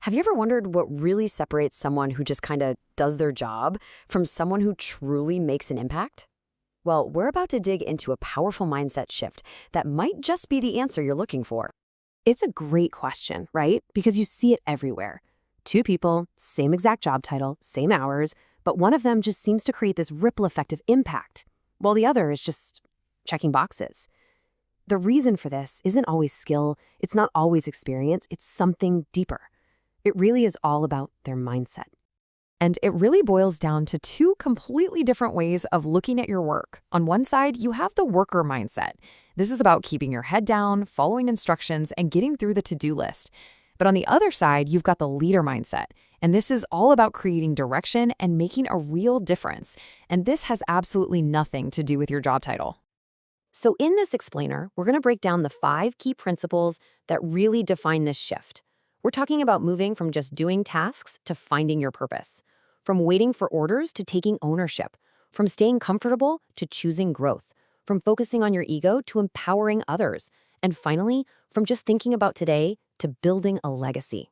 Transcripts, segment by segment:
Have you ever wondered what really separates someone who just kind of does their job from someone who truly makes an impact? Well, we're about to dig into a powerful mindset shift that might just be the answer you're looking for. It's a great question, right? Because you see it everywhere. Two people, same exact job title, same hours, but one of them just seems to create this ripple effect of impact, while the other is just checking boxes. The reason for this isn't always skill, it's not always experience, it's something deeper. It really is all about their mindset. And it really boils down to two completely different ways of looking at your work. On one side, you have the worker mindset. This is about keeping your head down, following instructions, and getting through the to-do list. But on the other side, you've got the leader mindset. And this is all about creating direction and making a real difference. And this has absolutely nothing to do with your job title. So in this explainer, we're going to break down the 5 key principles that really define this shift. We're talking about moving from just doing tasks to finding your purpose, from waiting for orders to taking ownership, from staying comfortable to choosing growth, from focusing on your ego to empowering others, and finally, from just thinking about today to building a legacy.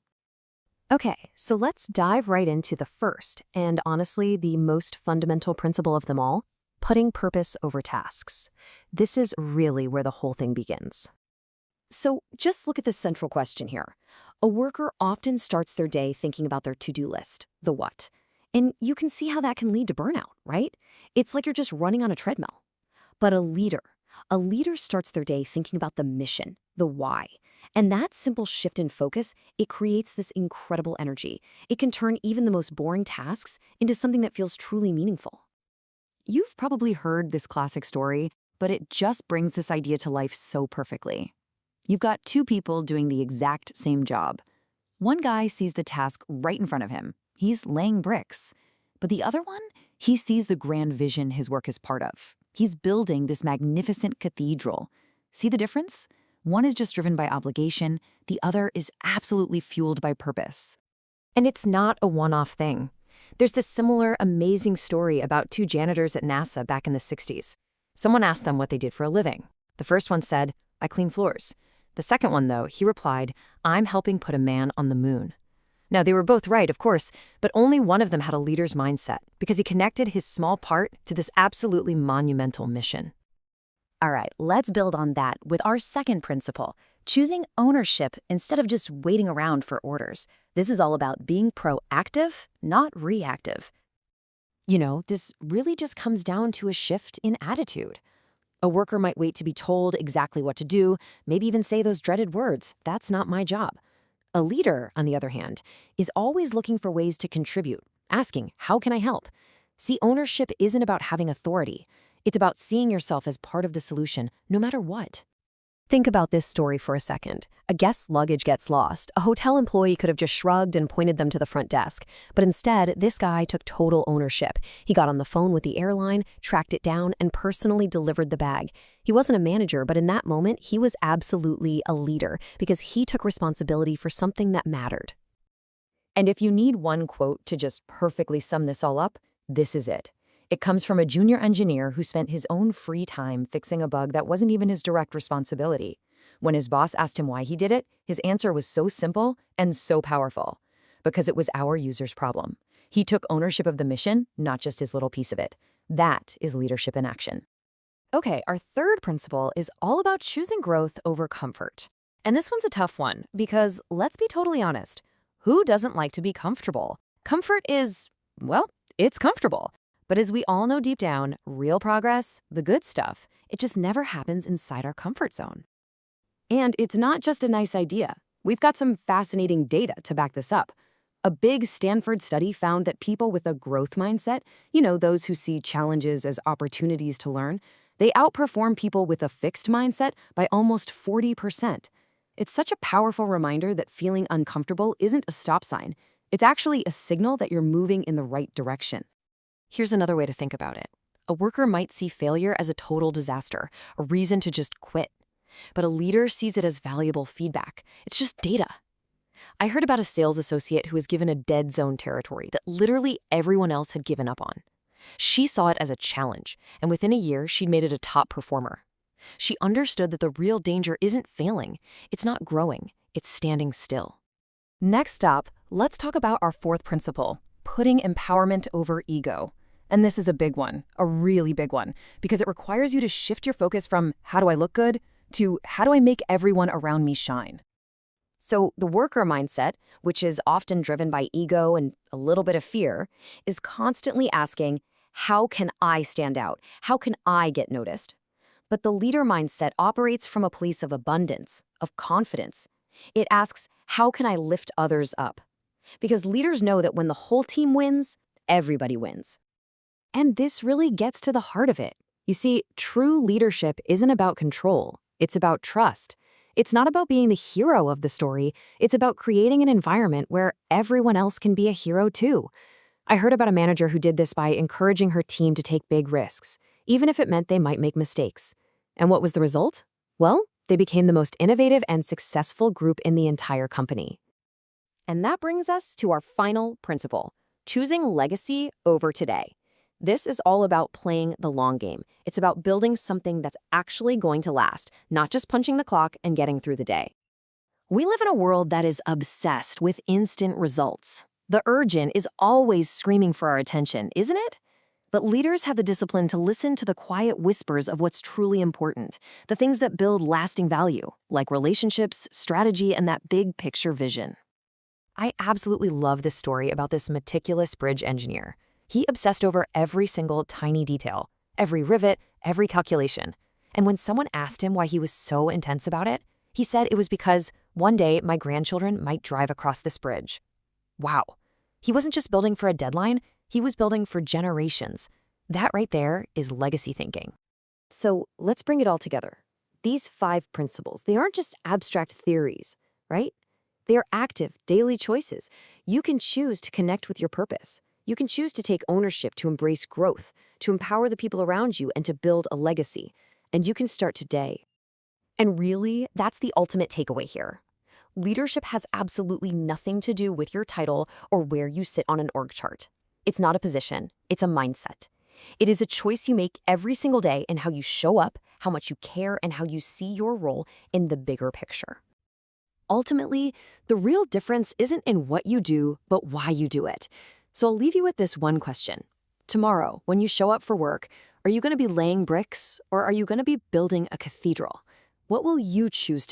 Okay, so let's dive right into the first, and honestly, the most fundamental principle of them all, putting purpose over tasks. This is really where the whole thing begins. So just look at the central question here. A worker often starts their day thinking about their to-do list, the what. And you can see how that can lead to burnout, right? It's like you're just running on a treadmill. But a leader starts their day thinking about the mission, the why. And that simple shift in focus, it creates this incredible energy. It can turn even the most boring tasks into something that feels truly meaningful. You've probably heard this classic story, but it just brings this idea to life so perfectly. You've got two people doing the exact same job. One guy sees the task right in front of him. He's laying bricks. But the other one, he sees the grand vision his work is part of. He's building this magnificent cathedral. See the difference? One is just driven by obligation. The other is absolutely fueled by purpose. And it's not a one-off thing. There's this similar amazing story about two janitors at NASA back in the 60s. Someone asked them what they did for a living. The first one said, "I clean floors." The second one, though, he replied, "I'm helping put a man on the moon." Now, they were both right, of course, but only one of them had a leader's mindset because he connected his small part to this absolutely monumental mission. All right, let's build on that with our second principle, choosing ownership instead of just waiting around for orders. This is all about being proactive, not reactive. You know, this really just comes down to a shift in attitude. A worker might wait to be told exactly what to do, maybe even say those dreaded words, "That's not my job." A leader, on the other hand, is always looking for ways to contribute, asking, "How can I help?" See, ownership isn't about having authority. It's about seeing yourself as part of the solution, no matter what. Think about this story for a second. A guest's luggage gets lost. A hotel employee could have just shrugged and pointed them to the front desk. But instead, this guy took total ownership. He got on the phone with the airline, tracked it down, and personally delivered the bag. He wasn't a manager, but in that moment, he was absolutely a leader because he took responsibility for something that mattered. And if you need one quote to just perfectly sum this all up, this is it. It comes from a junior engineer who spent his own free time fixing a bug that wasn't even his direct responsibility. When his boss asked him why he did it, his answer was so simple and so powerful. Because it was our user's problem. He took ownership of the mission, not just his little piece of it. That is leadership in action. Okay, our third principle is all about choosing growth over comfort. And this one's a tough one because, let's be totally honest, who doesn't like to be comfortable? Comfort is, well, it's comfortable. But as we all know deep down, real progress, the good stuff, it just never happens inside our comfort zone. And it's not just a nice idea. We've got some fascinating data to back this up. A big Stanford study found that people with a growth mindset, those who see challenges as opportunities to learn, they outperform people with a fixed mindset by almost 40%. It's such a powerful reminder that feeling uncomfortable isn't a stop sign. It's actually a signal that you're moving in the right direction. Here's another way to think about it. A worker might see failure as a total disaster, a reason to just quit. But a leader sees it as valuable feedback. It's just data. I heard about a sales associate who was given a dead zone territory that literally everyone else had given up on. She saw it as a challenge, and within a year, she'd made it a top performer. She understood that the real danger isn't failing. It's not growing. It's standing still. Next up, let's talk about our fourth principle, putting empowerment over ego. And this is a big one, a really big one, because it requires you to shift your focus from how do I look good to how do I make everyone around me shine. So the worker mindset, which is often driven by ego and a little bit of fear, is constantly asking, how can I stand out? How can I get noticed? But the leader mindset operates from a place of abundance, of confidence. It asks, how can I lift others up? Because leaders know that when the whole team wins, everybody wins. And this really gets to the heart of it. You see, true leadership isn't about control. It's about trust. It's not about being the hero of the story. It's about creating an environment where everyone else can be a hero too. I heard about a manager who did this by encouraging her team to take big risks, even if it meant they might make mistakes. And what was the result? Well, they became the most innovative and successful group in the entire company. And that brings us to our final principle, choosing legacy over today. This is all about playing the long game. It's about building something that's actually going to last, not just punching the clock and getting through the day. We live in a world that is obsessed with instant results. The urgent is always screaming for our attention, isn't it? But leaders have the discipline to listen to the quiet whispers of what's truly important, the things that build lasting value, like relationships, strategy, and that big picture vision. I absolutely love this story about this meticulous bridge engineer. He obsessed over every single tiny detail, every rivet, every calculation. And when someone asked him why he was so intense about it, he said it was because one day my grandchildren might drive across this bridge. Wow. He wasn't just building for a deadline, he was building for generations. That right there is legacy thinking. So let's bring it all together. These 5 principles, they aren't just abstract theories, right? They are active, daily choices. You can choose to connect with your purpose. You can choose to take ownership, to embrace growth, to empower the people around you, and to build a legacy. And you can start today. And really, that's the ultimate takeaway here. Leadership has absolutely nothing to do with your title or where you sit on an org chart. It's not a position, it's a mindset. It is a choice you make every single day in how you show up, how much you care, and how you see your role in the bigger picture. Ultimately, the real difference isn't in what you do, but why you do it. So I'll leave you with this one question. Tomorrow, when you show up for work, are you going to be laying bricks or are you going to be building a cathedral? What will you choose to